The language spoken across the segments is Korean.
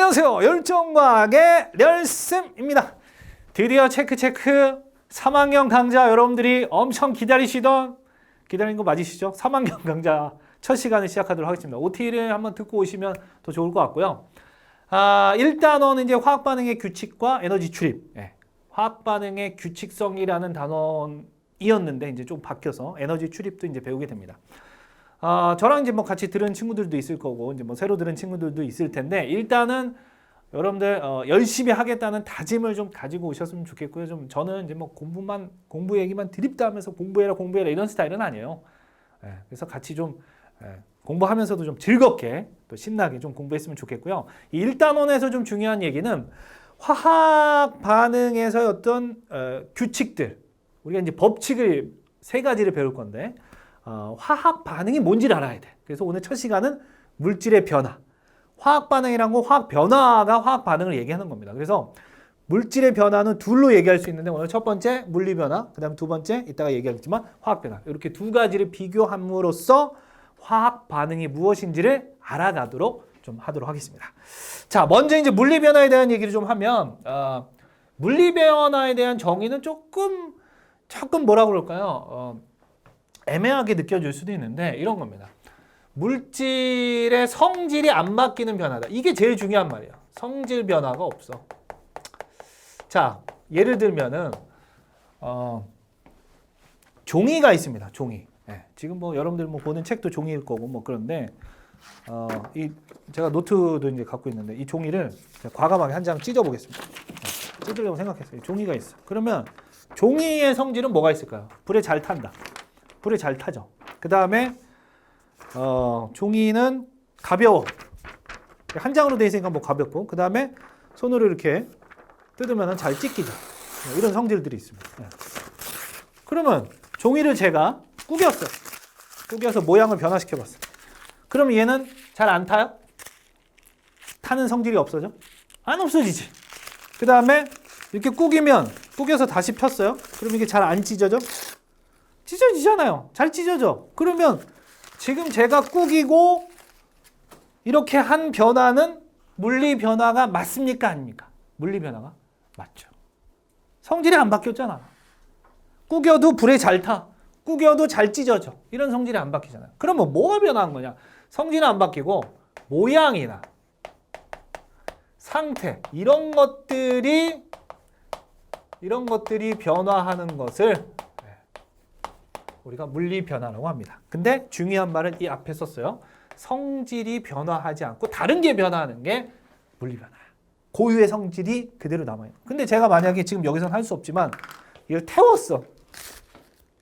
안녕하세요. 열정과학의 렬쌤입니다. 드디어 체크 3학년 강좌 여러분들이 엄청 기다린 거 맞으시죠? 3학년 강좌 첫 시간을 시작하도록 하겠습니다. OT를 한번 듣고 오시면 더 좋을 것 같고요. 일단어는 이제 화학 반응의 규칙과 에너지 출입. 화학 반응의 규칙성이라는 단원이었는데 이제 좀 바뀌어서 에너지 출입도 이제 배우게 됩니다. 저랑 이제 뭐 같이 들은 친구들도 있을 거고 이제 뭐 새로 들은 친구들도 있을 텐데 일단은 여러분들 열심히 하겠다는 다짐을 좀 가지고 오셨으면 좋겠고요. 좀 저는 이제 뭐 공부 얘기만 드립다 하면서 공부해라 이런 스타일은 아니에요. 그래서 같이 좀 공부하면서도 좀 즐겁게 또 신나게 좀 공부했으면 좋겠고요. 이 1단원에서 좀 중요한 얘기는 화학 반응에서의 어떤 규칙들, 우리가 이제 법칙을 3가지를 배울 건데 화학 반응이 뭔지를 알아야 돼. 그래서 오늘 첫 시간은 물질의 변화. 화학 반응이란 건 화학 변화가 화학 반응을 얘기하는 겁니다. 그래서 물질의 변화는 둘로 얘기할 수 있는데 오늘 첫 번째 물리 변화, 그다음 두 번째 이따가 얘기하겠지만 화학 변화. 이렇게 두 가지를 비교함으로써 화학 반응이 무엇인지를 알아가도록 좀 하도록 하겠습니다. 자, 먼저 이제 물리 변화에 대한 얘기를 좀 하면 물리 변화에 대한 정의는 조금 뭐라 그럴까요? 애매하게 느껴질 수도 있는데 이런 겁니다. 물질의 성질이 안 바뀌는 변화다. 이게 제일 중요한 말이에요. 성질 변화가 없어. 자, 예를 들면은 종이가 있습니다. 종이. 지금 뭐 여러분들 뭐 보는 책도 종이일 거고 뭐 그런데 제가 노트도 이제 갖고 있는데 이 종이를 과감하게 한 장 찢어 보겠습니다. 찢으려고 생각했어요. 종이가 있어. 그러면 종이의 성질은 뭐가 있을까요? 불에 잘 탄다. 불에 잘 타죠. 그 다음에 종이는 가벼워. 한 장으로 돼 있으니까 뭐 가볍고 그 다음에 손으로 이렇게 뜯으면 잘 찢기죠. 이런 성질들이 있습니다. 그러면 종이를 제가 구겼어요. 구겨서 모양을 변화시켜봤어요. 그럼 얘는 잘 안 타요? 타는 성질이 없어져? 안 없어지지. 그 다음에 이렇게 구겨서 다시 폈어요. 그럼 이게 잘 안 찢어져? 찢어지잖아요. 잘 찢어져. 그러면 지금 제가 구기고 이렇게 한 변화는 물리 변화가 맞습니까? 아닙니까? 물리 변화가 맞죠. 성질이 안 바뀌었잖아. 구겨도 불에 잘 타. 구겨도 잘 찢어져. 이런 성질이 안 바뀌잖아요. 그러면 뭐가 변화한 거냐? 성질은 안 바뀌고 모양이나 상태 이런 것들이 변화하는 것을 우리가 물리 변화라고 합니다. 근데 중요한 말은 이 앞에 썼어요. 성질이 변화하지 않고 다른 게 변화하는 게 물리 변화야. 고유의 성질이 그대로 남아요. 근데 제가 만약에 지금 여기서는 할 수 없지만 이걸 태웠어.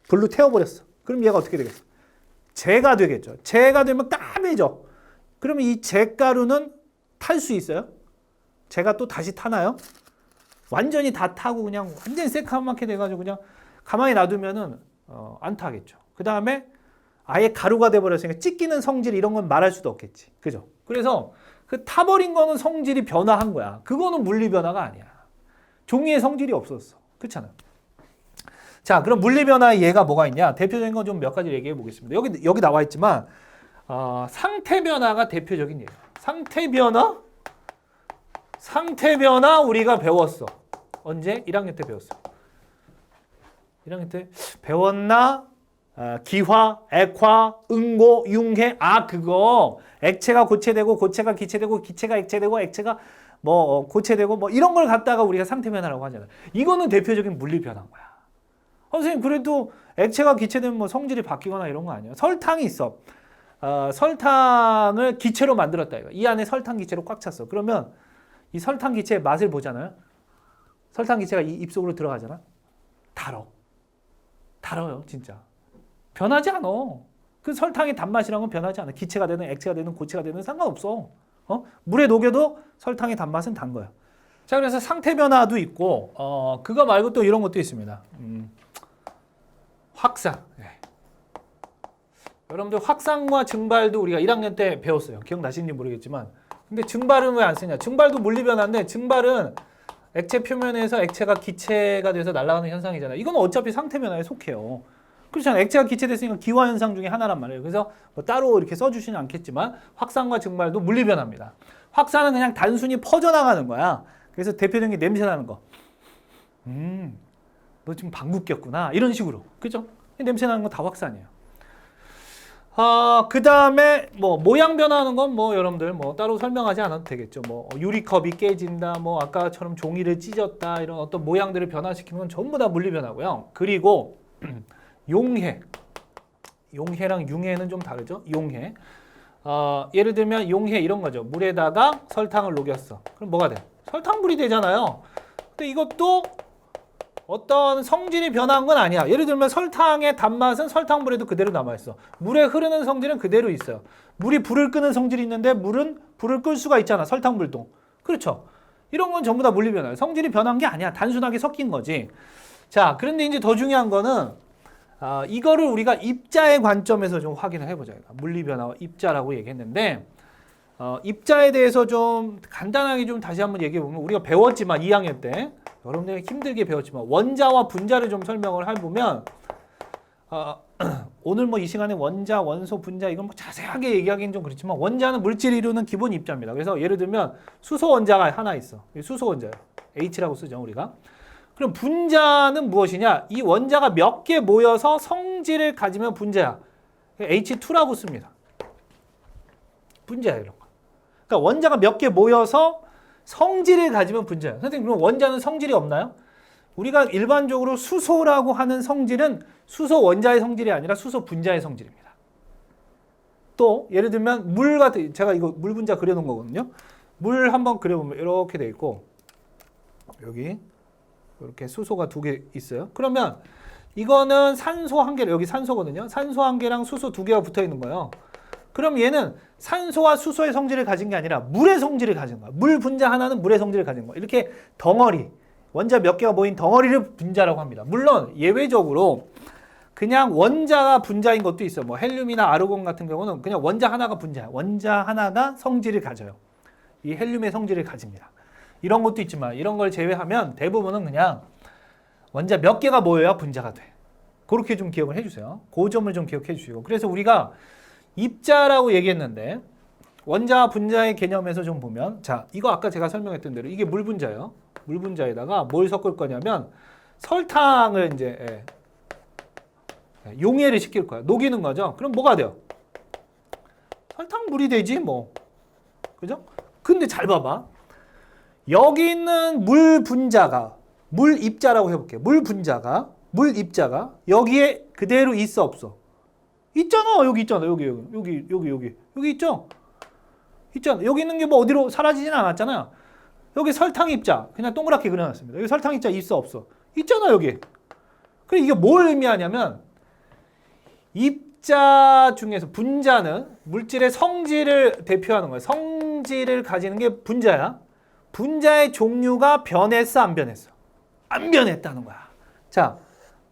불로 태워버렸어. 그럼 얘가 어떻게 되겠어? 재가 되겠죠. 재가 되면 까매져. 그러면 이 재가루는 탈 수 있어요? 재가 또 다시 타나요? 완전히 다 타고 그냥 완전히 새카맣게 돼가지고 그냥 가만히 놔두면은 안 타겠죠. 그 다음에 아예 가루가 돼버렸으니까 찢기는 성질 이런 건 말할 수도 없겠지. 그죠? 그래서 그 타버린 거는 성질이 변화한 거야. 그거는 물리 변화가 아니야. 종이의 성질이 없었어. 그렇잖아요. 자, 그럼 물리 변화의 예가 뭐가 있냐? 대표적인 건 좀 몇 가지 얘기해 보겠습니다. 여기 나와 있지만 상태 변화가 대표적인 예예요. 상태 변화 우리가 배웠어. 언제? 1학년 때 배웠어. 1학년 때 배웠나? 기화, 액화, 응고, 융해. 그거 액체가 고체되고 고체가 기체되고 기체가 액체되고 액체가 뭐 고체되고 뭐 이런 걸 갖다가 우리가 상태 변화라고 하잖아요. 이거는 대표적인 물리 변화인 거야. 선생님 그래도 액체가 기체되면 뭐 성질이 바뀌거나 이런 거 아니에요? 설탕이 있어. 설탕을 기체로 만들었다 이거. 이 안에 설탕 기체로 꽉 찼어. 그러면 이 설탕 기체의 맛을 보잖아요. 설탕 기체가 이 입속으로 들어가잖아. 달아요, 진짜. 변하지 않아. 그 설탕의 단맛이란 건 변하지 않아. 기체가 되든 액체가 되든 고체가 되든 상관없어. 물에 녹여도 설탕의 단맛은 단 거야. 자, 그래서 상태 변화도 있고, 그거 말고 또 이런 것도 있습니다. 확산. 여러분들 확산과 증발도 우리가 1학년 때 배웠어요. 기억나시는지 모르겠지만. 근데 증발은 왜 안 쓰냐? 증발도 물리 변화인데 증발은 액체 표면에서 액체가 기체가 돼서 날아가는 현상이잖아요. 이건 어차피 상태 변화에 속해요. 그렇잖아요. 액체가 기체됐으니까 기화 현상 중에 하나란 말이에요. 그래서 뭐 따로 이렇게 써주시는 않겠지만 확산과 증발도 물리 변화입니다. 확산은 그냥 단순히 퍼져나가는 거야. 그래서 대표적인 게 냄새 나는 거. 너 지금 방귀 꼈구나. 이런 식으로. 그죠? 냄새 나는 거 다 확산이에요. 그 다음에 뭐 모양 변화하는 건 뭐 여러분들 뭐 따로 설명하지 않아도 되겠죠. 뭐 유리컵이 깨진다, 뭐 아까처럼 종이를 찢었다, 이런 어떤 모양들을 변화시키는 건 전부 다 물리 변화고요. 그리고 용해. 용해랑 융해는 좀 다르죠. 용해. 예를 들면 용해 이런 거죠. 물에다가 설탕을 녹였어. 그럼 뭐가 돼? 설탕물이 되잖아요. 근데 이것도 어떤 성질이 변한 건 아니야. 예를 들면 설탕의 단맛은 설탕물에도 그대로 남아있어. 물에 흐르는 성질은 그대로 있어요. 물이 불을 끄는 성질이 있는데 물은 불을 끌 수가 있잖아. 설탕물도. 그렇죠. 이런 건 전부 다 물리 변화예요. 성질이 변한 게 아니야. 단순하게 섞인 거지. 자, 그런데 이제 더 중요한 거는 이거를 우리가 입자의 관점에서 좀 확인을 해보자. 물리 변화와 입자라고 얘기했는데 입자에 대해서 좀 간단하게 좀 다시 한번 얘기해 보면 우리가 배웠지만 2학년 때 여러분들이 힘들게 배웠지만 원자와 분자를 좀 설명을 해보면 오늘 뭐 이 시간에 원자, 원소, 분자 이건 뭐 자세하게 얘기하기는 좀 그렇지만 원자는 물질 이루는 기본 입자입니다. 그래서 예를 들면 수소 원자가 하나 있어. 수소 원자예요. H라고 쓰죠 우리가. 그럼 분자는 무엇이냐? 이 원자가 몇 개 모여서 성질을 가지면 분자야. H2라고 씁니다. 분자예요, 이런 거. 그러니까 원자가 몇 개 모여서 성질을 가지면 분자예요. 선생님, 그럼 원자는 성질이 없나요? 우리가 일반적으로 수소라고 하는 성질은 수소 원자의 성질이 아니라 수소 분자의 성질입니다. 또 예를 들면 물 같은, 제가 이거 물 분자 그려놓은 거거든요. 물 한번 그려보면 이렇게 돼 있고 여기 이렇게 수소가 두 개 있어요. 그러면 이거는 산소 한 개, 여기 산소거든요. 산소 한 개랑 수소 두 개가 붙어 있는 거예요. 그럼 얘는 산소와 수소의 성질을 가진 게 아니라 물의 성질을 가진 거야. 물 분자 하나는 물의 성질을 가진 거야. 이렇게 덩어리, 원자 몇 개가 모인 덩어리를 분자라고 합니다. 물론 예외적으로 그냥 원자가 분자인 것도 있어. 뭐 헬륨이나 아르곤 같은 경우는 그냥 원자 하나가 분자야. 원자 하나가 성질을 가져요. 이 헬륨의 성질을 가집니다. 이런 것도 있지만 이런 걸 제외하면 대부분은 그냥 원자 몇 개가 모여야 분자가 돼. 그렇게 좀 기억을 해주세요. 그 점을 좀 기억해 주시고. 그래서 우리가 입자라고 얘기했는데 원자와 분자의 개념에서 좀 보면, 자, 이거 아까 제가 설명했던 대로 이게 물 분자예요. 물 분자에다가 뭘 섞을 거냐면 설탕을 이제 용해를 시킬 거야. 녹이는 거죠. 그럼 뭐가 돼요? 설탕물이 되지 뭐. 그죠? 근데 잘 봐봐. 여기 있는 물 분자가, 물 입자라고 해볼게. 물 분자가, 물 입자가 여기에 그대로 있어 없어? 있잖아. 여기 있잖아. 여기 있죠? 있잖아. 여기 있는 게 뭐 어디로 사라지진 않았잖아요. 여기 설탕 입자 그냥 동그랗게 그려놨습니다. 여기 설탕 입자 있어 없어? 있잖아 여기. 그래 이게 뭘 의미하냐면 입자 중에서 분자는 물질의 성질을 대표하는 거예요. 성질을 가지는 게 분자야. 분자의 종류가 변했어 안 변했어? 안 변했다는 거야. 자,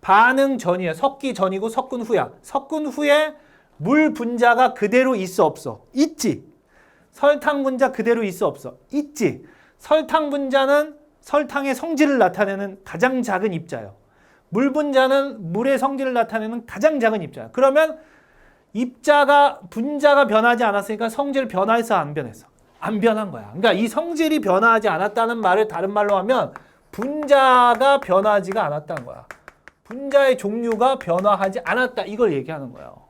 반응 전이야. 섞기 전이고 섞은 후야. 섞은 후에 물 분자가 그대로 있어 없어? 있지. 설탕 분자 그대로 있어 없어? 있지. 설탕 분자는 설탕의 성질을 나타내는 가장 작은 입자예요. 물 분자는 물의 성질을 나타내는 가장 작은 입자예요. 그러면 입자가 분자가 변하지 않았으니까 성질 변화했어 안 변했어? 안 변한 거야. 그러니까 이 성질이 변화하지 않았다는 말을 다른 말로 하면 분자가 변하지가 않았다는 거야. 분자의 종류가 변화하지 않았다. 이걸 얘기하는 거예요.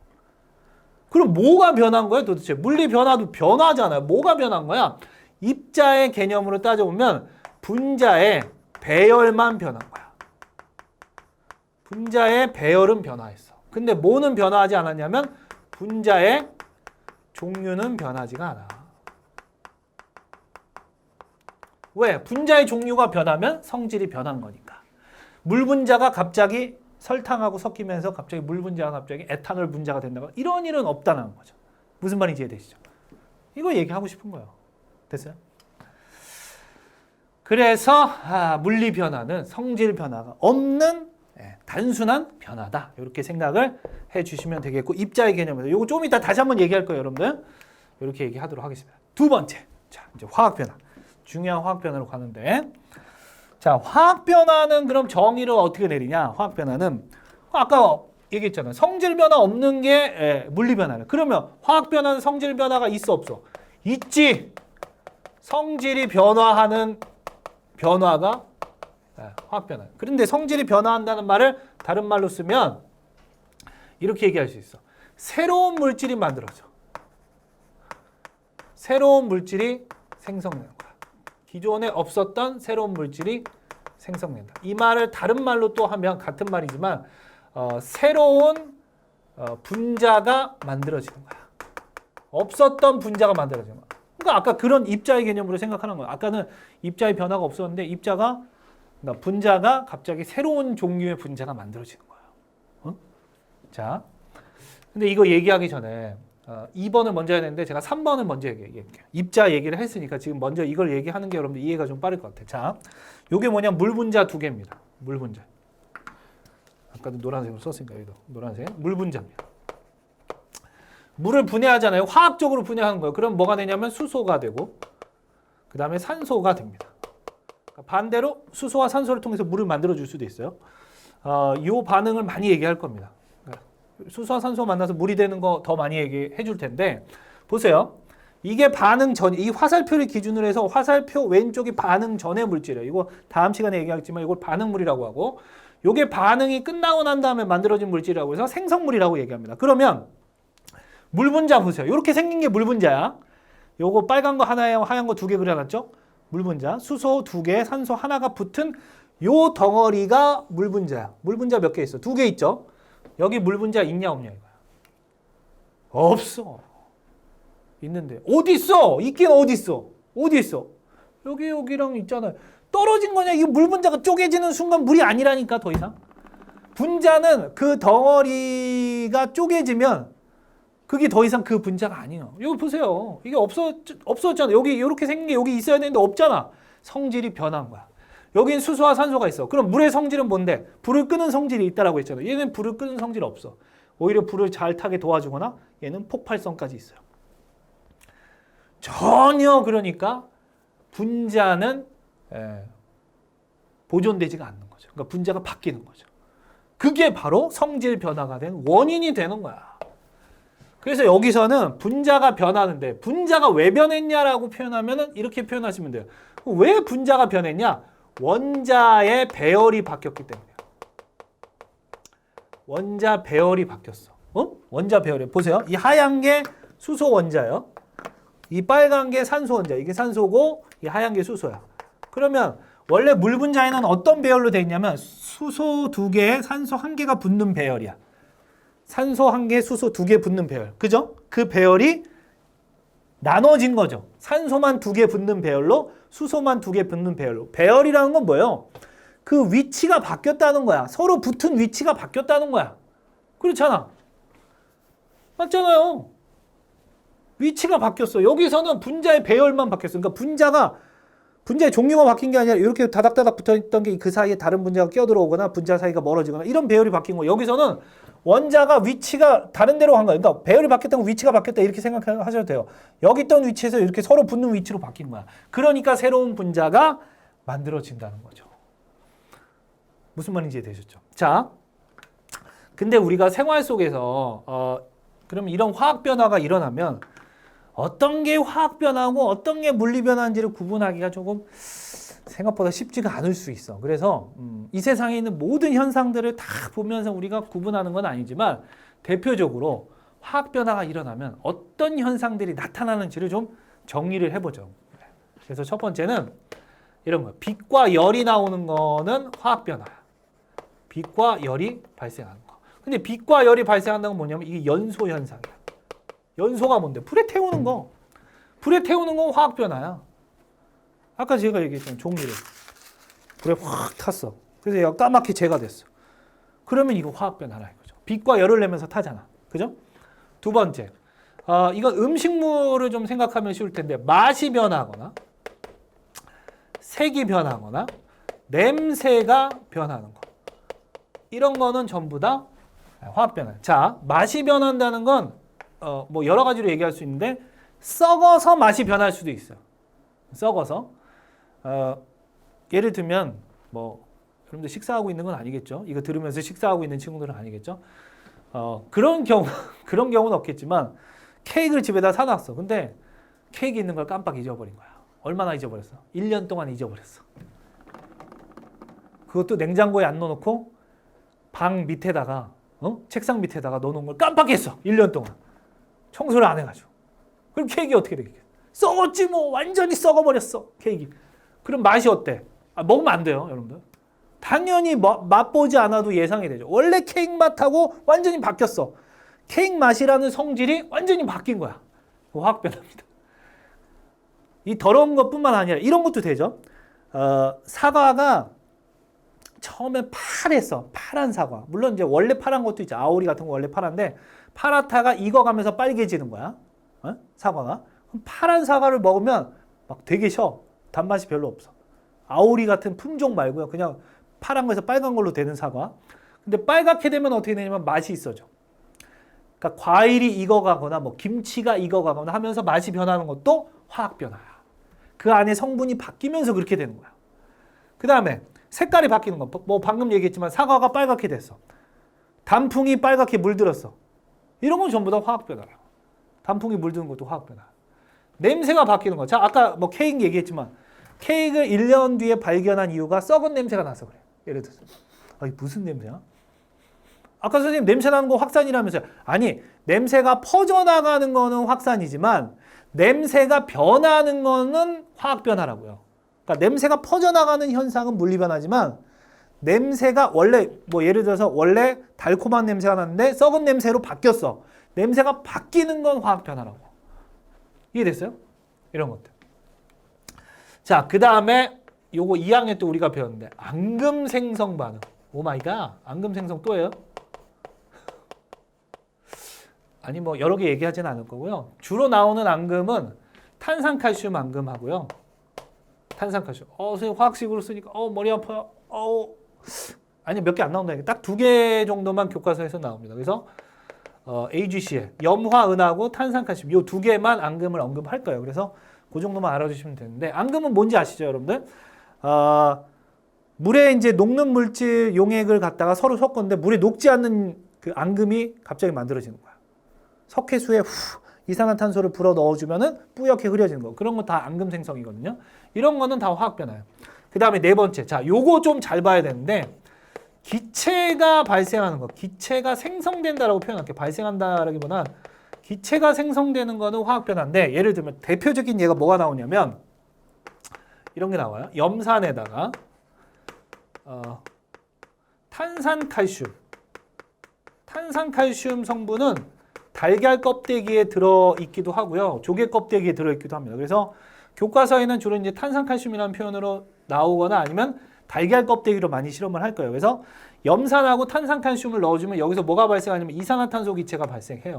그럼 뭐가 변한 거야 도대체? 물리 변화도 변화잖아요. 뭐가 변한 거야? 입자의 개념으로 따져보면 분자의 배열만 변한 거야. 분자의 배열은 변화했어. 근데 뭐는 변화하지 않았냐면 분자의 종류는 변하지가 않아. 왜? 분자의 종류가 변하면 성질이 변한 거니까. 물 분자가 갑자기 설탕하고 섞이면서 갑자기 물 분자가 갑자기 에탄올 분자가 된다고 이런 일은 없다는 거죠. 무슨 말인지 이해되시죠? 이거 얘기하고 싶은 거예요. 됐어요? 그래서 물리 변화는 성질 변화가 없는 단순한 변화다. 이렇게 생각을 해주시면 되겠고 입자의 개념에서 이거 좀 이따 다시 한번 얘기할 거예요, 여러분들. 이렇게 얘기하도록 하겠습니다. 두 번째, 자 이제 화학 변화. 중요한 화학 변화로 가는데, 자 화학 변화는 그럼 정의를 어떻게 내리냐? 화학 변화는 아까 얘기했잖아요. 성질 변화 없는 게 물리 변화래. 그러면 화학 변화는 성질 변화가 있어 없어? 있지. 성질이 변화하는 변화가 화학 변화. 그런데 성질이 변화한다는 말을 다른 말로 쓰면 이렇게 얘기할 수 있어. 새로운 물질이 만들어져. 새로운 물질이 생성되는 거야. 기존에 없었던 새로운 물질이 생성된다. 이 말을 다른 말로 또 하면 같은 말이지만 새로운 분자가 만들어지는 거야. 없었던 분자가 만들어지는 거야. 그러니까 아까 그런 입자의 개념으로 생각하는 거야. 아까는 입자의 변화가 없었는데 입자가 그러니까 분자가 갑자기 새로운 종류의 분자가 만들어지는 거야. 어? 자, 근데 이거 얘기하기 전에 2번을 먼저 해야 되는데 제가 3번을 먼저 얘기할게요. 입자 얘기를 했으니까 지금 먼저 이걸 얘기하는 게 여러분들 이해가 좀 빠를 것 같아요. 자, 요게 뭐냐? 물 분자 두 개입니다. 물 분자. 아까도 노란색으로 썼으니까 여기도 노란색. 물 분자입니다. 물을 분해하잖아요. 화학적으로 분해하는 거예요. 그럼 뭐가 되냐면 수소가 되고 그 다음에 산소가 됩니다. 반대로 수소와 산소를 통해서 물을 만들어줄 수도 있어요. 이 반응을 많이 얘기할 겁니다. 수소와 산소가 만나서 물이 되는 거 더 많이 얘기해 줄 텐데 보세요. 이게 반응 전, 이 화살표를 기준으로 해서 화살표 왼쪽이 반응 전의 물질이에요. 이거 다음 시간에 얘기하겠지만 이걸 반응물이라고 하고 이게 반응이 끝나고 난 다음에 만들어진 물질이라고 해서 생성물이라고 얘기합니다. 그러면 물 분자 보세요. 이렇게 생긴 게 물 분자야. 요거 빨간 거 하나에 하얀 거 두 개 그려놨죠? 물 분자. 수소 두 개, 산소 하나가 붙은 요 덩어리가 물 분자야. 물 분자 몇 개 있어? 두 개 있죠? 여기 물 분자 있냐 없냐 이거야. 없어. 있는데 어디 있어? 있긴 어디 있어? 어디 있어? 여기랑 있잖아요. 떨어진 거냐? 이 물 분자가 쪼개지는 순간 물이 아니라니까 더 이상. 분자는 그 덩어리가 쪼개지면 그게 더 이상 그 분자가 아니에요. 여기 보세요. 이게 없었잖아. 여기 이렇게 생긴 게 여기 있어야 되는데 없잖아. 성질이 변한 거야. 여긴 수소와 산소가 있어. 그럼 물의 성질은 뭔데? 불을 끄는 성질이 있다라고 했잖아요. 얘는 불을 끄는 성질이 없어. 오히려 불을 잘 타게 도와주거나 얘는 폭발성까지 있어요. 전혀 그러니까 분자는 보존되지가 않는 거죠. 그러니까 분자가 바뀌는 거죠. 그게 바로 성질 변화가 된 원인이 되는 거야. 그래서 여기서는 분자가 변하는데 분자가 왜 변했냐라고 표현하면은 이렇게 표현하시면 돼요. 왜 분자가 변했냐? 원자의 배열이 바뀌었기 때문이에요. 원자 배열이 바뀌었어. 원자 배열이 보세요. 이 하얀 게 수소 원자예요. 이 빨간 게 산소 원자. 이게 산소고 이 하얀 게 수소야. 그러면 원래 물 분자에는 어떤 배열로 되어 있냐면 수소 2개, 산소 1개가 붙는 배열이야. 산소 1개, 수소 2개 붙는 배열. 그죠? 그 배열이 나눠진 거죠. 산소만 2개 붙는 배열로 수소만 2개 붙는 배열로. 배열이라는 건 뭐예요? 그 위치가 바뀌었다는 거야. 서로 붙은 위치가 바뀌었다는 거야. 그렇잖아. 맞잖아요. 위치가 바뀌었어. 여기서는 분자의 배열만 바뀌었어. 그러니까 분자의 종류가 바뀐 게 아니라 이렇게 다닥다닥 붙어있던 게 그 사이에 다른 분자가 끼어들어오거나 분자 사이가 멀어지거나 이런 배열이 바뀐 거예요. 여기서는 원자가 위치가 다른 데로 간 거야. 그러니까 배열이 바뀌었다고 위치가 바뀌었다 이렇게 생각하셔도 돼요. 여기 있던 위치에서 이렇게 서로 붙는 위치로 바뀐 거야. 그러니까 새로운 분자가 만들어진다는 거죠. 무슨 말인지 이해되셨죠? 자, 근데 우리가 생활 속에서 그럼 이런 화학 변화가 일어나면 어떤 게 화학 변화고 어떤 게 물리 변화인지를 구분하기가 조금 생각보다 쉽지가 않을 수 있어. 그래서 이 세상에 있는 모든 현상들을 다 보면서 우리가 구분하는 건 아니지만 대표적으로 화학 변화가 일어나면 어떤 현상들이 나타나는지를 좀 정리를 해보죠. 그래서 첫 번째는 이런 거야. 빛과 열이 나오는 거는 화학 변화야. 빛과 열이 발생하는 거. 근데 빛과 열이 발생한다는 건 뭐냐면 이게 연소 현상이야. 연소가 뭔데? 불에 태우는 거. 불에 태우는 건 화학 변화야. 아까 제가 얘기했던 종이를 불에 확 탔어. 그래서 얘가 까맣게 재가 됐어. 그러면 이거 화학 변화라 이거죠. 빛과 열을 내면서 타잖아. 그죠? 두 번째, 이건 음식물을 좀 생각하면 쉬울 텐데 맛이 변하거나 색이 변하거나 냄새가 변하는 거. 이런 거는 전부 다 화학 변화. 자, 맛이 변한다는 건 뭐 여러 가지로 얘기할 수 있는데 썩어서 맛이 변할 수도 있어요. 썩어서. 예를 들면 뭐 여러분들 식사하고 있는 건 아니겠죠? 이거 들으면서 식사하고 있는 친구들은 아니겠죠? 그런 경우는 없겠지만 케이크를 집에다 사놨어. 근데 케이크 있는 걸 깜빡 잊어버린 거야. 얼마나 잊어버렸어? 1년 동안 잊어버렸어. 그것도 냉장고에 안 넣어놓고 방 밑에다가 책상 밑에다가 넣어놓은 걸 깜빡했어. 1년 동안. 청소를 안 해가지고. 그럼 케이크 어떻게 되겠어? 썩었지 뭐. 완전히 썩어버렸어. 케이크. 그럼 맛이 어때? 먹으면 안 돼요, 여러분들. 당연히 맛보지 않아도 예상이 되죠. 원래 케이크 맛하고 완전히 바뀌었어. 케이크 맛이라는 성질이 완전히 바뀐 거야. 화학 변화입니다. 이 더러운 것뿐만 아니라 이런 것도 되죠. 사과가 처음에 파랬어. 파란 사과. 물론 이제 원래 파란 것도 있죠. 아오리 같은 거 원래 파란데 파랗다가 익어가면서 빨개지는 거야. 사과가. 그럼 파란 사과를 먹으면 막 되게 셔. 단맛이 별로 없어. 아오리 같은 품종 말고요. 그냥 파란 거에서 빨간 걸로 되는 사과. 근데 빨갛게 되면 어떻게 되냐면 맛이 있어져. 그러니까 과일이 익어가거나 뭐 김치가 익어가거나 하면서 맛이 변하는 것도 화학 변화야. 그 안에 성분이 바뀌면서 그렇게 되는 거야. 그 다음에 색깔이 바뀌는 거. 뭐 방금 얘기했지만 사과가 빨갛게 됐어. 단풍이 빨갛게 물들었어. 이런 건 전부 다 화학 변화야. 단풍이 물드는 것도 화학 변화. 냄새가 바뀌는 거. 자, 아까 뭐 케이크 얘기했지만 케이크를 1년 뒤에 발견한 이유가 썩은 냄새가 나서 그래. 예를 들어서. 아니, 무슨 냄새야? 아까 선생님 냄새 나는 거 확산이라면서요. 아니, 냄새가 퍼져나가는 거는 확산이지만 냄새가 변하는 거는 화학 변화라고요. 그러니까 냄새가 퍼져나가는 현상은 물리 변화지만 냄새가 원래 뭐 예를 들어서 원래 달콤한 냄새가 났는데 썩은 냄새로 바뀌었어. 냄새가 바뀌는 건 화학 변화라고. 이해됐어요? 이런 것들. 자, 그 다음에 요거 2학년 때 우리가 배웠는데 앙금 생성 반응. 오 마이 갓. 앙금 생성 또예요? 아니 뭐 여러 개 얘기하지는 않을 거고요. 주로 나오는 앙금은 탄산칼슘 앙금하고요. 탄산칼슘. 선생님 화학식으로 쓰니까 머리 아파요. 아니 몇 개 안 나온다. 딱 2개 정도만 교과서에서 나옵니다. 그래서 AGCL, 염화은하고 탄산칼슘 요 2개만 앙금을 언급할 거예요. 그래서 그 정도만 알아주시면 되는데 앙금은 뭔지 아시죠, 여러분들? 물에 이제 녹는 물질 용액을 갖다가 서로 섞었는데 물에 녹지 않는 그 앙금이 갑자기 만들어지는 거야. 석회수에 이산화탄소를 불어 넣어주면은 뿌옇게 흐려지는 거. 그런 거 다 앙금 생성이거든요. 이런 거는 다 화학 변화예요. 그 다음에 4번째. 자, 요거 좀 잘 봐야 되는데 기체가 발생하는 거. 기체가 생성된다라고 표현할게요. 발생한다라기보다 기체가 생성되는 거는 화학 변화인데 예를 들면 대표적인 예가 뭐가 나오냐면 이런 게 나와요. 염산에다가 탄산칼슘 성분은 달걀 껍데기에 들어있기도 하고요. 조개 껍데기에 들어있기도 합니다. 그래서 교과서에는 주로 이제 탄산칼슘이라는 표현으로 나오거나 아니면 달걀 껍데기로 많이 실험을 할 거예요. 그래서 염산하고 탄산칼슘을 넣어주면 여기서 뭐가 발생하냐면 이산화탄소 기체가 발생해요.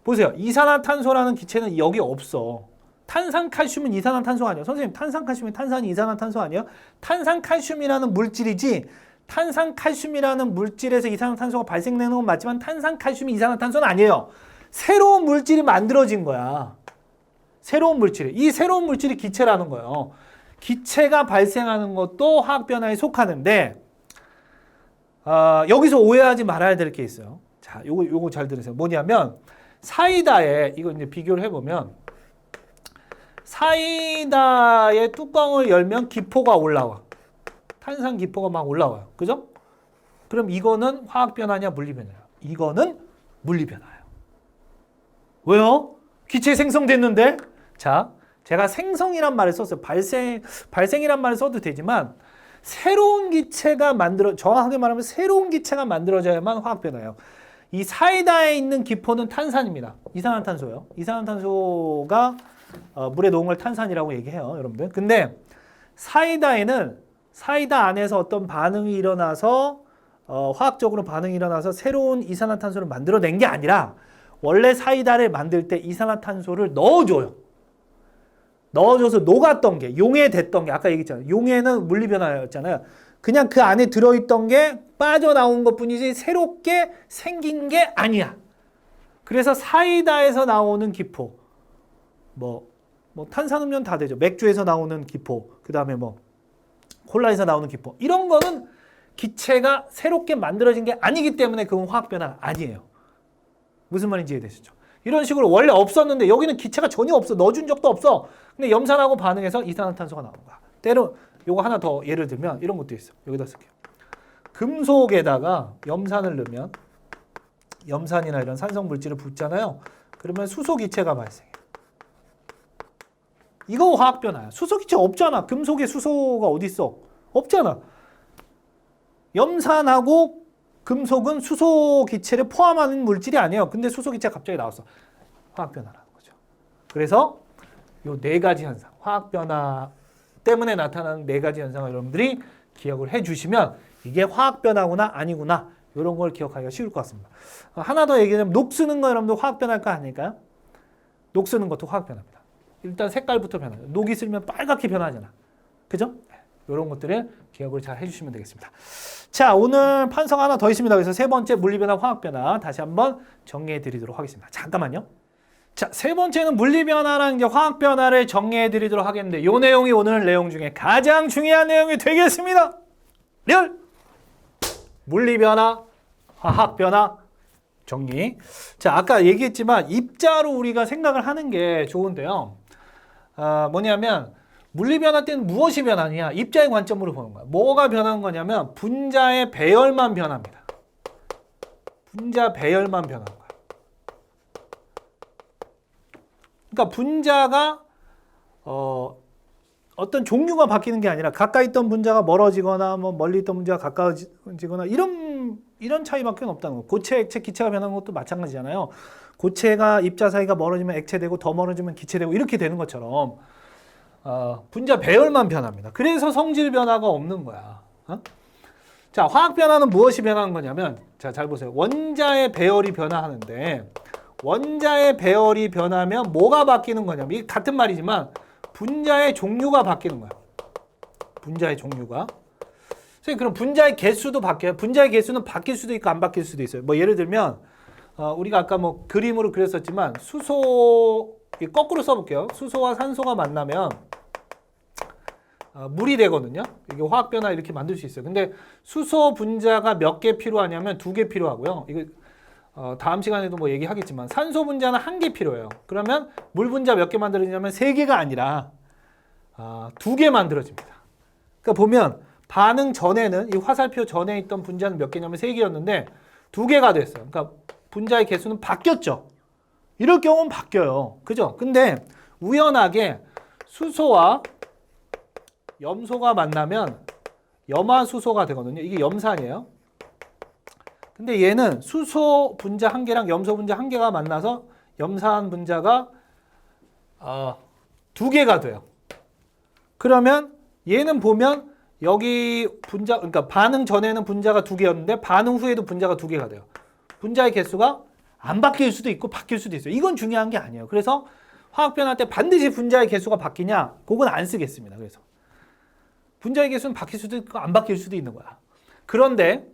보세요. 이산화탄소라는 기체는 여기 없어. 탄산칼슘은 이산화탄소가 아니에요. 선생님, 탄산칼슘이 탄산이 이산화탄소 아니에요? 탄산칼슘이라는 물질이지 탄산칼슘이라는 물질에서 이산화탄소가 발생되는 건 맞지만 탄산칼슘이 이산화탄소는 아니에요. 새로운 물질이 만들어진 거야. 새로운 물질이. 이 새로운 물질이 기체라는 거예요. 기체가 발생하는 것도 화학 변화에 속하는데 여기서 오해하지 말아야 될 게 있어요. 자, 요거 잘 들으세요. 뭐냐면 사이다에 이거 이제 비교를 해보면 사이다의 뚜껑을 열면 기포가 올라와. 탄산 기포가 막 올라와요. 그죠? 그럼 이거는 화학 변화냐 물리 변화냐? 이거는 물리 변화예요. 왜요? 기체 생성됐는데? 자, 제가 생성이란 말을 썼어요. 발생이란 말을 써도 되지만 새로운 기체가 정확하게 말하면 새로운 기체가 만들어져야만 화학 변화예요. 이 사이다에 있는 기포는 탄산입니다. 이산화탄소요. 이산화탄소가 물에 녹은 걸 탄산이라고 얘기해요, 여러분들. 근데 사이다 안에서 어떤 반응이 일어나서 화학적으로 반응이 일어나서 새로운 이산화탄소를 만들어낸 게 아니라 원래 사이다를 만들 때 이산화탄소를 넣어줘요. 넣어줘서 녹았던 게 용해됐던 게 아까 얘기했잖아요. 용해는 물리변화였잖아요. 그냥 그 안에 들어있던 게 빠져나온 것뿐이지 새롭게 생긴 게 아니야. 그래서 사이다에서 나오는 기포, 뭐 탄산음료는 다 되죠. 맥주에서 나오는 기포, 그 다음에 뭐 콜라에서 나오는 기포, 이런 거는 기체가 새롭게 만들어진 게 아니기 때문에 그건 화학 변화가 아니에요. 무슨 말인지 이해되시죠? 이런 식으로 원래 없었는데 여기는 기체가 전혀 없어. 넣어준 적도 없어. 근데 염산하고 반응해서 이산화탄소가 나오는 거야. 때로 요거 하나 더 예를 들면 이런 것도 있어. 여기다 쓸게요. 금속에다가 염산을 넣으면 염산이나 이런 산성 물질을 붓잖아요. 그러면 수소 기체가 발생해. 이거 화학 변화야. 수소 기체 없잖아. 금속에 수소가 어디 있어? 없잖아. 염산하고 금속은 수소 기체를 포함하는 물질이 아니에요. 근데 수소 기체가 갑자기 나왔어. 화학 변화라는 거죠. 그래서 요 네 가지 현상, 화학 변화 때문에 나타나는 네 가지 현상을 여러분들이 기억을 해주시면 이게 화학 변화구나 아니구나 이런 걸 기억하기가 쉬울 것 같습니다. 하나 더 얘기하자면 녹 쓰는 거 여러분들 화학 변화일 거 아닐까요? 녹 쓰는 것도 화학 변화입니다. 일단 색깔부터 변하죠. 녹이 쓰면 빨갛게 변하잖아. 그죠? 이런 것들을 기억을 잘 해주시면 되겠습니다. 자, 오늘 판서가 하나 더 있습니다. 그래서 세 번째 물리변화, 화학변화 다시 한번 정리해 드리도록 하겠습니다. 잠깐만요. 자, 세 번째는 물리변화랑 이제 화학변화를 정리해 드리도록 하겠는데 이 내용이 오늘 내용 중에 가장 중요한 내용이 되겠습니다. 리얼! 물리변화, 화학변화 정리. 자, 아까 얘기했지만 입자로 우리가 생각을 하는 게 좋은데요. 뭐냐면 물리변화 때는 무엇이 변하느냐? 입자의 관점으로 보는 거야. 뭐가 변하는 거냐면 분자의 배열만 변합니다. 분자 배열만 변하는 거야. 그러니까 분자가 어떤 종류가 바뀌는 게 아니라 가까이 있던 분자가 멀어지거나 뭐 멀리 있던 분자가 가까워지거나 이런 차이밖에 없다는 거예요. 고체, 액체, 기체가 변하는 것도 마찬가지잖아요. 고체가 입자 사이가 멀어지면 액체되고 더 멀어지면 기체되고 이렇게 되는 것처럼 분자 배열만 변합니다. 그래서 성질 변화가 없는 거야. 자, 화학 변화는 무엇이 변하는 거냐면 자, 잘 보세요. 원자의 배열이 변화하는데 원자의 배열이 변하면 뭐가 바뀌는 거냐면 이게 같은 말이지만 분자의 종류가 바뀌는 거야. 분자의 종류가. 선생님, 그럼 분자의 개수도 바뀌어요. 분자의 개수는 바뀔 수도 있고 안 바뀔 수도 있어요. 뭐 예를 들면 우리가 아까 뭐 그림으로 그렸었지만 수소 거꾸로 써볼게요. 수소와 산소가 만나면 물이 되거든요. 이게 화학 변화 이렇게 만들 수 있어요. 근데 수소 분자가 몇 개 필요하냐면 2개 필요하고요. 이거 다음 시간에도 뭐 얘기하겠지만 산소 분자는 1개 필요해요. 그러면 물 분자 몇 개 만들어지냐면 3개가 아니라 2개 만들어집니다. 그러니까 보면 반응 전에는 이 화살표 전에 있던 분자는 몇 개냐면 3개였는데 2개가 됐어요. 그러니까 분자의 개수는 바뀌었죠. 이럴 경우는 바뀌어요. 그죠? 근데 우연하게 수소와 염소가 만나면 염화수소가 되거든요. 이게 염산이에요. 근데 얘는 수소 분자 1개랑 염소 분자 1개가 만나서 염산 분자가 2개가 돼요. 그러면 얘는 보면 여기 분자, 그러니까 반응 전에는 분자가 2개였는데 반응 후에도 분자가 2개가 돼요. 분자의 개수가 안 바뀔 수도 있고 바뀔 수도 있어요. 이건 중요한 게 아니에요. 그래서 화학 변화 때 반드시 분자의 개수가 바뀌냐? 그건 안 쓰겠습니다. 그래서 분자의 개수는 바뀔 수도 있고 안 바뀔 수도 있는 거야. 그런데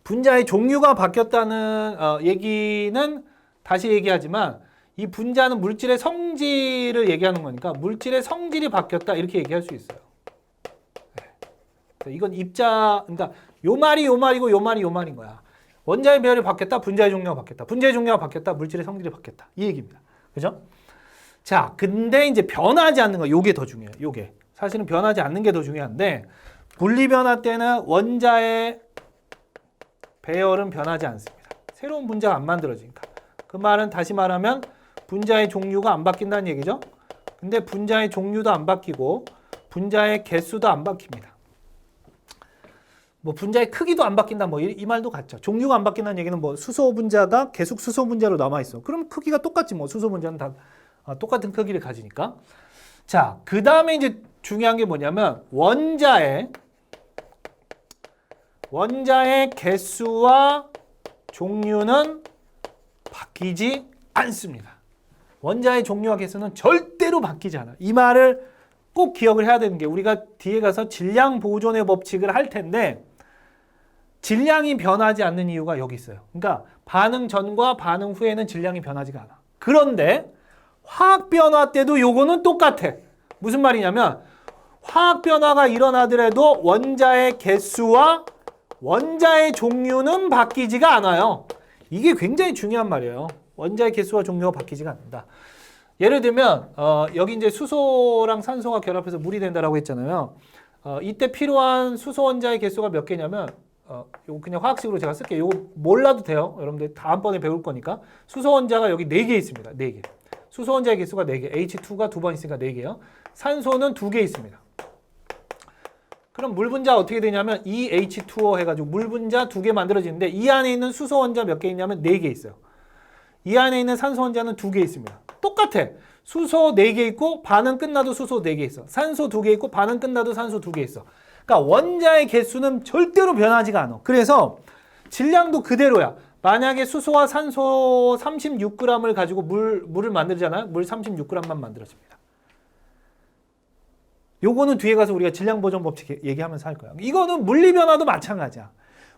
분자의 종류가 바뀌었다는 얘기는 다시 얘기하지만 이 분자는 물질의 성질을 얘기하는 거니까 물질의 성질이 바뀌었다 이렇게 얘기할 수 있어요. 네. 이건 입자, 그러니까 요 말이 요 말이고 요 말이 요 말인 거야. 원자의 배열이 바뀌었다, 분자의 종류가 바뀌었다. 분자의 종류가 바뀌었다, 물질의 성질이 바뀌었다. 이 얘기입니다. 그죠? 자, 근데 이제 변하지 않는 거, 요게 더 중요해요. 요게. 사실은 변하지 않는 게 더 중요한데 분리변화 때는 원자의 배열은 변하지 않습니다. 새로운 분자가 안 만들어지니까. 그 말은 다시 말하면 분자의 종류가 안 바뀐다는 얘기죠. 근데 분자의 종류도 안 바뀌고 분자의 개수도 안 바뀝니다. 뭐 분자의 크기도 안 바뀐다 뭐 이 말도 같죠. 종류가 안 바뀐다는 얘기는 뭐 수소 분자가 계속 수소 분자로 남아 있어. 그럼 크기가 똑같지 뭐 수소 분자는 다 똑같은 크기를 가지니까. 자, 그 다음에 이제 중요한 게 뭐냐면 원자의 개수와 종류는 바뀌지 않습니다. 원자의 종류와 개수는 절대로 바뀌지 않아요. 이 말을 꼭 기억을 해야 되는 게 우리가 뒤에 가서 질량 보존의 법칙을 할 텐데 질량이 변하지 않는 이유가 여기 있어요. 그러니까 반응 전과 반응 후에는 질량이 변하지가 않아. 그런데 화학 변화 때도 요거는 똑같아. 무슨 말이냐면 화학 변화가 일어나더라도 원자의 개수와 원자의 종류는 바뀌지가 않아요. 이게 굉장히 중요한 말이에요. 원자의 개수와 종류가 바뀌지가 않는다. 예를 들면 여기 이제 수소랑 산소가 결합해서 물이 된다라고 했잖아요. 이때 필요한 수소 원자의 개수가 몇 개냐면 요거 그냥 화학식으로 제가 쓸게요. 요거 몰라도 돼요. 여러분들 다음번에 배울 거니까. 수소 원자가 여기 4개 있습니다. 4개. 수소 원자의 개수가 4개. H2가 2번 있으니까 4개요. 산소는 2개 있습니다. 그럼 물 분자 어떻게 되냐면 이 H2O 해가지고 물 분자 2개 만들어지는데 이 안에 있는 수소 원자 몇 개 있냐면 4개 있어요. 이 안에 있는 산소 원자는 2개 있습니다. 똑같아. 수소 4개 있고 반응 끝나도 수소 4개 있어. 산소 2개 있고 반응 끝나도 산소 2개 있어. 그러니까 원자의 개수는 절대로 변하지가 않아. 그래서 질량도 그대로야. 만약에 수소와 산소 36g을 가지고 물을 만들잖아요. 물 36g만 만들어집니다. 요거는 뒤에 가서 우리가 질량 보존 법칙 얘기하면서 할 거야. 이거는 물리 변화도 마찬가지야.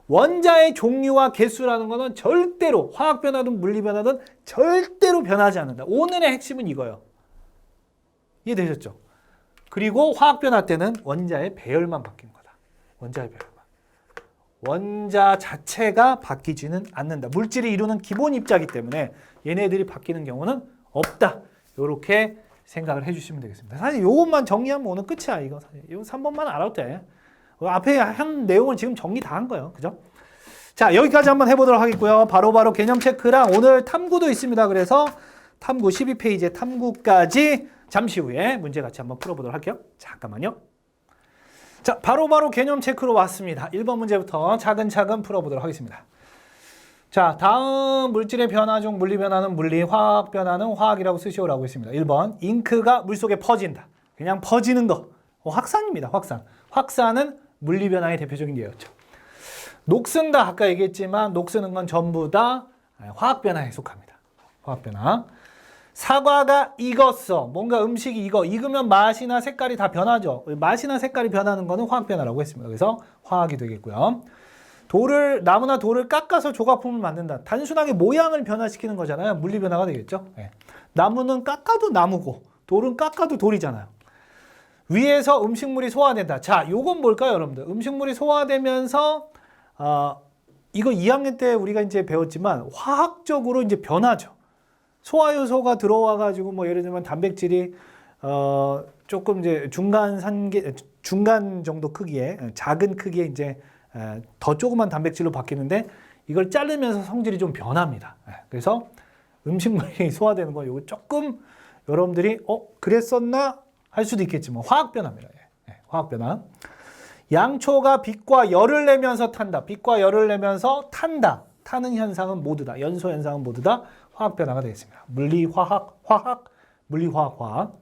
원자의 종류와 개수라는 거는 절대로 화학 변화든 물리 변화든 절대로 변하지 않는다. 오늘의 핵심은 이거예요. 이해되셨죠? 그리고 화학 변화 때는 원자의 배열만 바뀌는 거다. 원자의 배열만. 원자 자체가 바뀌지는 않는다. 물질이 이루는 기본 입자이기 때문에 얘네들이 바뀌는 경우는 없다. 요렇게 생각을 해주시면 되겠습니다. 사실 요것만 정리하면 오늘 끝이야. 이거 사실. 요 3번만 알아도 돼. 앞에 한 내용은 지금 정리 다 한 거예요. 그죠? 자, 여기까지 한번 해보도록 하겠고요. 바로 개념 체크랑 오늘 탐구도 있습니다. 그래서 탐구 12페이지에 탐구까지 잠시 후에 문제 같이 한번 풀어보도록 할게요. 잠깐만요. 자, 바로 개념 체크로 왔습니다. 1번 문제부터 차근차근 풀어보도록 하겠습니다. 자, 다음 물질의 변화 중 물리 변화는 물리, 화학 변화는 화학이라고 쓰시오라고 했습니다. 1번, 잉크가 물속에 퍼진다. 그냥 퍼지는 거. 확산입니다. 확산. 확산은 물리 변화의 대표적인 예였죠. 녹슨다 아까 얘기했지만 녹쓰는 건 전부 다 화학 변화에 속합니다. 화학 변화. 사과가 익었어. 뭔가 음식이 익으면 맛이나 색깔이 다 변하죠. 맛이나 색깔이 변하는 거는 화학 변화라고 했습니다. 그래서 화학이 되겠고요. 나무나 돌을 깎아서 조각품을 만든다. 단순하게 모양을 변화시키는 거잖아요. 물리 변화가 되겠죠. 네. 나무는 깎아도 나무고 돌은 깎아도 돌이잖아요. 위에서 음식물이 소화된다. 자, 요건 뭘까요, 여러분들? 음식물이 소화되면서 이거 2학년 때 우리가 이제 배웠지만 화학적으로 이제 변하죠. 소화 요소가 들어와 가지고 뭐 예를 들면 단백질이 조금 이제 중간 정도 크기의 작은 크기의 이제 더 조그만 단백질로 바뀌는데 이걸 자르면서 성질이 좀 변합니다. 그래서 음식물이 소화되는 거 이거 조금 여러분들이 그랬었나 할 수도 있겠지만 화학 변화입니다. 화학 변화. 양초가 빛과 열을 내면서 탄다. 빛과 열을 내면서 탄다. 타는 현상은 모두 다 연소 현상은 모두 다 화학 변화가 되겠습니다. 물리, 화학, 물리, 화학.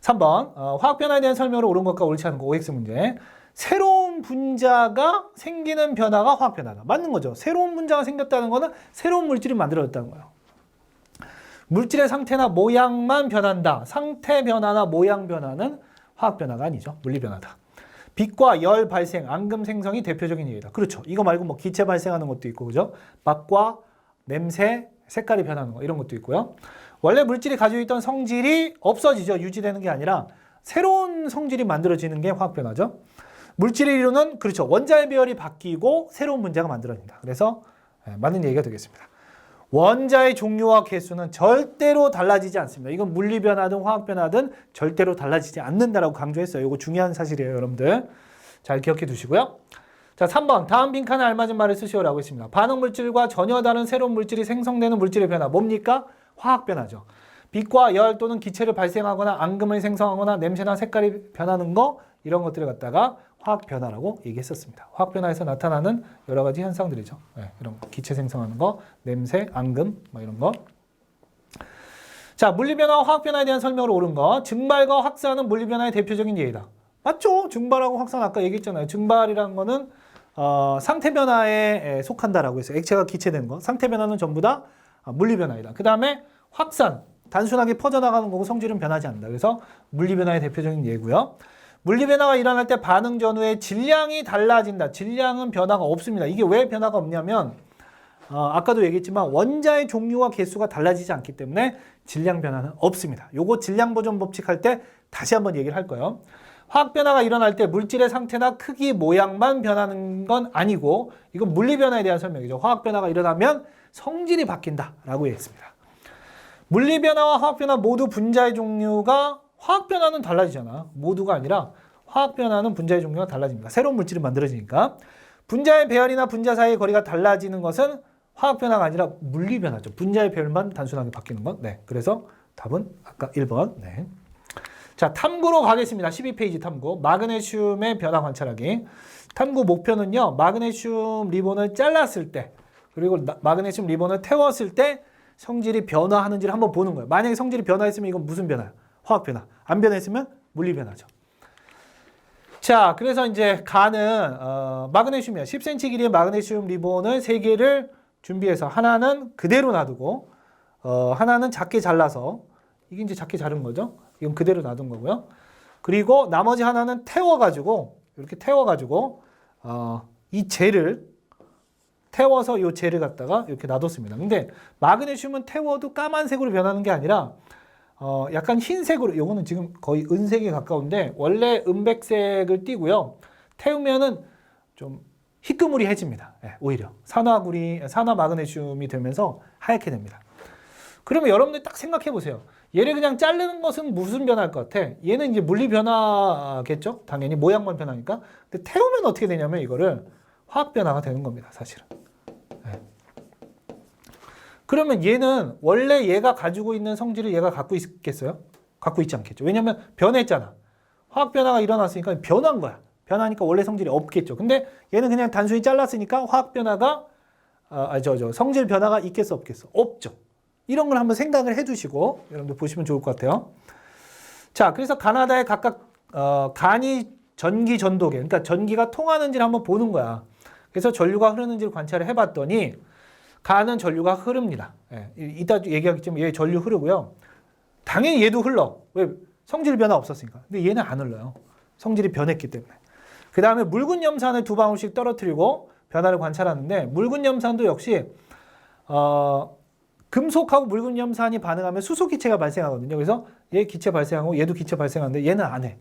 3번 화학 변화에 대한 설명을 옳은 것과 옳지 않은 것 OX 문제. 새로운 분자가 생기는 변화가 화학 변화다. 맞는 거죠. 새로운 분자가 생겼다는 거는 새로운 물질이 만들어졌다는 거예요. 물질의 상태나 모양만 변한다. 상태 변화나 모양 변화는 화학 변화가 아니죠. 물리 변화다. 빛과 열 발생, 앙금 생성이 대표적인 예이다. 그렇죠. 이거 말고 뭐 기체 발생하는 것도 있고, 그죠? 맛과 냄새, 색깔이 변하는 거 이런 것도 있고요. 원래 물질이 가지고 있던 성질이 없어지죠. 유지되는 게 아니라 새로운 성질이 만들어지는 게 화학 변화죠. 물질의 이론은 그렇죠. 원자의 배열이 바뀌고 새로운 문제가 만들어진다. 그래서 맞는 얘기가 되겠습니다. 원자의 종류와 개수는 절대로 달라지지 않습니다. 이건 물리 변화든 화학 변화든 절대로 달라지지 않는다라고 강조했어요. 이거 중요한 사실이에요, 여러분들. 잘 기억해 두시고요. 자, 3번. 다음 빈칸에 알맞은 말을 쓰시오라고 했습니다. 반응 물질과 전혀 다른 새로운 물질이 생성되는 물질의 변화. 뭡니까? 화학 변화죠. 빛과 열 또는 기체를 발생하거나 앙금을 생성하거나 냄새나 색깔이 변하는 거 이런 것들을 갖다가 화학 변화라고 얘기했었습니다. 화학 변화에서 나타나는 여러 가지 현상들이죠. 이런 거. 기체 생성하는 거, 냄새, 앙금 뭐 이런 거. 자, 물리 변화와 화학 변화에 대한 설명으로 옳은 거. 증발과 확산은 물리 변화의 대표적인 예이다. 맞죠? 증발하고 확산 아까 얘기했잖아요. 증발이라는 거는 상태 변화에 속한다라고 했어요. 액체가 기체되는 거. 상태 변화는 전부 다 물리 변화이다. 그 다음에 확산. 단순하게 퍼져나가는 거고 성질은 변하지 않는다. 그래서 물리 변화의 대표적인 예고요. 물리 변화가 일어날 때 반응 전후에 질량이 달라진다. 질량은 변화가 없습니다. 이게 왜 변화가 없냐면 아까도 얘기했지만 원자의 종류와 개수가 달라지지 않기 때문에 질량 변화는 없습니다. 요거 질량 보존 법칙 할 때 다시 한번 얘기를 할 거예요. 화학 변화가 일어날 때 물질의 상태나 크기, 모양만 변하는 건 아니고 이건 물리 변화에 대한 설명이죠. 화학 변화가 일어나면 성질이 바뀐다라고 했습니다. 물리 변화와 화학 변화 모두 분자의 종류가 화학 변화는 달라지잖아. 모두가 아니라 화학 변화는 분자의 종류가 달라집니다. 새로운 물질이 만들어지니까. 분자의 배열이나 분자 사이의 거리가 달라지는 것은 화학 변화가 아니라 물리 변화죠. 분자의 배열만 단순하게 바뀌는 것. 네. 그래서 답은 아까 1번. 네. 자, 탐구로 가겠습니다. 12페이지 탐구. 마그네슘의 변화 관찰하기. 탐구 목표는요. 마그네슘 리본을 잘랐을 때 그리고 마그네슘 리본을 태웠을 때 성질이 변화하는지를 한번 보는 거예요. 만약에 성질이 변화했으면 이건 무슨 변화야? 화학 변화. 안 변했으면 물리 변화죠. 자, 그래서 이제 가는 마그네슘이야. 10cm 길이의 마그네슘 리본을 3개를 준비해서 하나는 그대로 놔두고 하나는 작게 잘라서 이게 이제 작게 자른 거죠. 이건 그대로 놔둔 거고요. 그리고 나머지 하나는 태워가지고 이렇게 태워가지고 이 젤을 태워서 이 젤을 갖다가 이렇게 놔뒀습니다. 근데 마그네슘은 태워도 까만색으로 변하는 게 아니라 약간 흰색으로, 요거는 지금 거의 은색에 가까운데 원래 은백색을 띠고요. 태우면은 좀 희끄무리해집니다. 네, 오히려 산화 마그네슘이 되면서 하얗게 됩니다. 그러면 여러분들 딱 생각해 보세요. 얘를 그냥 자르는 것은 무슨 변화일 것 같아? 얘는 이제 물리 변화겠죠? 당연히 모양만 변하니까. 근데 태우면 어떻게 되냐면 이거를 화학 변화가 되는 겁니다, 사실은. 네. 그러면 얘는 원래 얘가 가지고 있는 성질을 얘가 갖고 있겠어요? 갖고 있지 않겠죠. 왜냐면 변했잖아. 화학 변화가 일어났으니까 변한 거야. 변하니까 원래 성질이 없겠죠. 근데 얘는 그냥 단순히 잘랐으니까 화학 변화가 성질 변화가 있겠어 없겠어? 없죠. 이런 걸 한번 생각을 해두시고 여러분들 보시면 좋을 것 같아요. 자, 그래서 가나다의 각각 간이 전기 전도계, 그러니까 전기가 통하는지를 한번 보는 거야. 그래서 전류가 흐르는지를 관찰을 해봤더니 간은 전류가 흐릅니다. 예, 이따 얘기하겠지만 얘 전류 흐르고요. 당연히 얘도 흘러. 왜? 성질 변화 없었으니까. 근데 얘는 안 흘러요. 성질이 변했기 때문에. 그 다음에 묽은 염산을 2방울씩 떨어뜨리고 변화를 관찰하는데 묽은 염산도 역시 금속하고 묽은 염산이 반응하면 수소 기체가 발생하거든요. 그래서 얘 기체 발생하고 얘도 기체 발생하는데 얘는 안 해.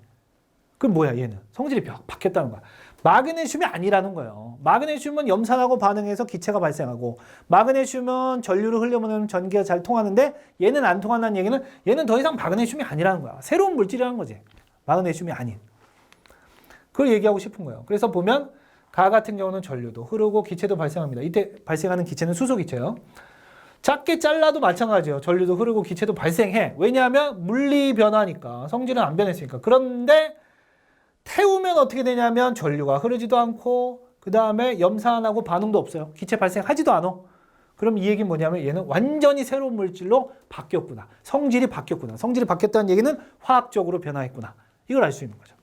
그럼 뭐야 얘는? 성질이 바뀌었다는 거야. 마그네슘이 아니라는 거예요. 마그네슘은 염산하고 반응해서 기체가 발생하고 마그네슘은 전류를 흘려보내면 전기가 잘 통하는데 얘는 안 통한다는 얘기는 얘는 더 이상 마그네슘이 아니라는 거야. 새로운 물질이라는 거지. 마그네슘이 아닌. 그걸 얘기하고 싶은 거예요. 그래서 보면 가 같은 경우는 전류도 흐르고 기체도 발생합니다. 이때 발생하는 기체는 수소 기체예요. 작게 잘라도 마찬가지예요. 전류도 흐르고 기체도 발생해. 왜냐하면 물리 변화니까. 성질은 안 변했으니까. 그런데 태우면 어떻게 되냐면 전류가 흐르지도 않고 그 다음에 염산하고 반응도 없어요. 기체 발생하지도 않아. 그럼 이 얘기는 뭐냐면 얘는 완전히 새로운 물질로 바뀌었구나. 성질이 바뀌었구나. 성질이 바뀌었다는 얘기는 화학적으로 변화했구나. 이걸 알 수 있는 거죠.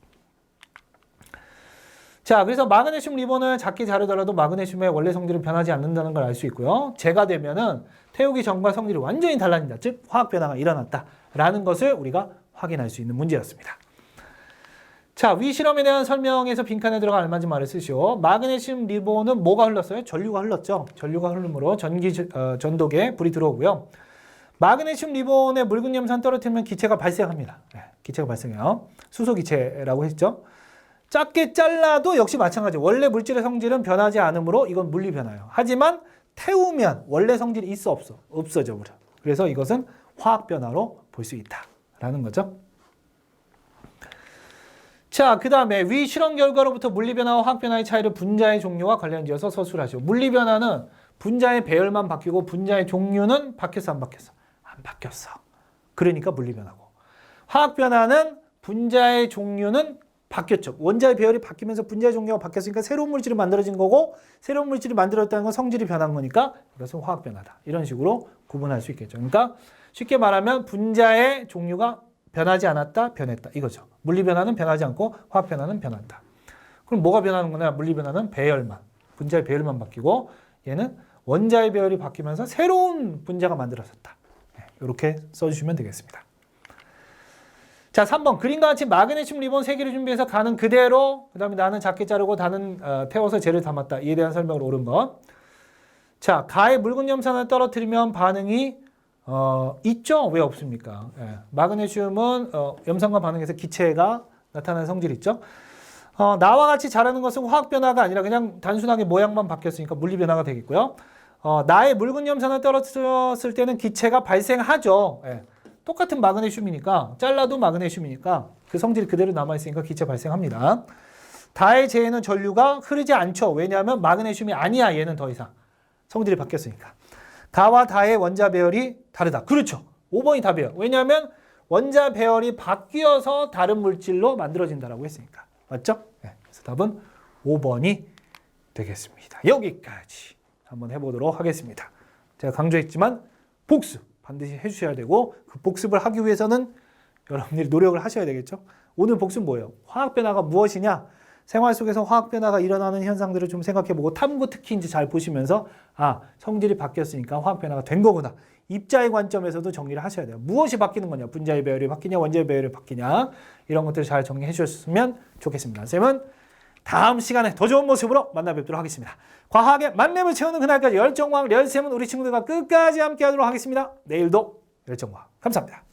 자, 그래서 마그네슘 리본을 작게 자르더라도 마그네슘의 원래 성질은 변하지 않는다는 걸 알 수 있고요. 재가 되면은 태우기 전과 성질이 완전히 달라진다. 즉 화학 변화가 일어났다라는 것을 우리가 확인할 수 있는 문제였습니다. 자, 위 실험에 대한 설명에서 빈칸에 들어가 알맞은 말을 쓰시오. 마그네슘 리본은 뭐가 흘렀어요? 전류가 흘렀죠. 전류가 흐름으로 전도계에 불이 들어오고요. 마그네슘 리본에 묽은 염산 떨어뜨리면 기체가 발생합니다. 네, 기체가 발생해요. 수소 기체라고 했죠. 작게 잘라도 역시 마찬가지. 원래 물질의 성질은 변하지 않으므로 이건 물리 변화예요. 하지만 태우면 원래 성질이 있어 없어? 없어져 버려. 그래서 이것은 화학 변화로 볼 수 있다라는 거죠. 자, 그 다음에 위 실험 결과로부터 물리 변화와 화학 변화의 차이를 분자의 종류와 관련지어서 서술하시오. 물리 변화는 분자의 배열만 바뀌고 분자의 종류는 바뀌었어 안 바뀌었어? 안 바뀌었어. 그러니까 물리 변화고. 화학 변화는 분자의 종류는 바뀌었죠. 원자의 배열이 바뀌면서 분자의 종류가 바뀌었으니까 새로운 물질이 만들어진 거고 새로운 물질이 만들어졌다는 건 성질이 변한 거니까 이것은 화학 변화다. 이런 식으로 구분할 수 있겠죠. 그러니까 쉽게 말하면 분자의 종류가 변하지 않았다, 변했다. 이거죠. 물리 변화는 변하지 않고 화학 변화는 변한다. 그럼 뭐가 변하는 거냐? 물리 변화는 배열만, 분자의 배열만 바뀌고 얘는 원자의 배열이 바뀌면서 새로운 분자가 만들어졌다. 이렇게 써주시면 되겠습니다. 자, 3번. 그림과 같이 마그네슘 리본 3개를 준비해서 가는 그대로 그 다음에 나는 작게 자르고 나는 태워서 젤을 담았다. 이에 대한 설명을 옳은 것. 자, 가에 묽은 염산을 떨어뜨리면 반응이 있죠? 왜 없습니까? 예. 마그네슘은 염산과 반응해서 기체가 나타나는 성질이 있죠? 나와 같이 자라는 것은 화학 변화가 아니라 그냥 단순하게 모양만 바뀌었으니까 물리 변화가 되겠고요. 나의 묽은 염산을 떨어뜨렸을 때는 기체가 발생하죠. 예. 똑같은 마그네슘이니까 잘라도 마그네슘이니까 그 성질이 그대로 남아있으니까 기체 발생합니다. 다의 재에는 전류가 흐르지 않죠. 왜냐하면 마그네슘이 아니야. 얘는 더 이상. 성질이 바뀌었으니까. 다와 다의 원자 배열이 다르다. 그렇죠. 5번이 답이에요. 왜냐하면 원자 배열이 바뀌어서 다른 물질로 만들어진다라고 했으니까. 맞죠? 네. 그래서 답은 5번이 되겠습니다. 여기까지 한번 해보도록 하겠습니다. 제가 강조했지만 복습 반드시 해주셔야 되고 그 복습을 하기 위해서는 여러분들이 노력을 하셔야 되겠죠. 오늘 복습 뭐예요? 화학 변화가 무엇이냐? 생활 속에서 화학 변화가 일어나는 현상들을 좀 생각해보고 탐구 특히 이제 잘 보시면서 성질이 바뀌었으니까 화학 변화가 된 거구나. 입자의 관점에서도 정리를 하셔야 돼요. 무엇이 바뀌는 거냐? 분자의 배열이 바뀌냐? 원자의 배열이 바뀌냐? 이런 것들을 잘 정리해 주셨으면 좋겠습니다. 쌤은 다음 시간에 더 좋은 모습으로 만나 뵙도록 하겠습니다. 과학의 만렙을 채우는 그날까지 열정과학 열쌤은 우리 친구들과 끝까지 함께 하도록 하겠습니다. 내일도 열정과학 감사합니다.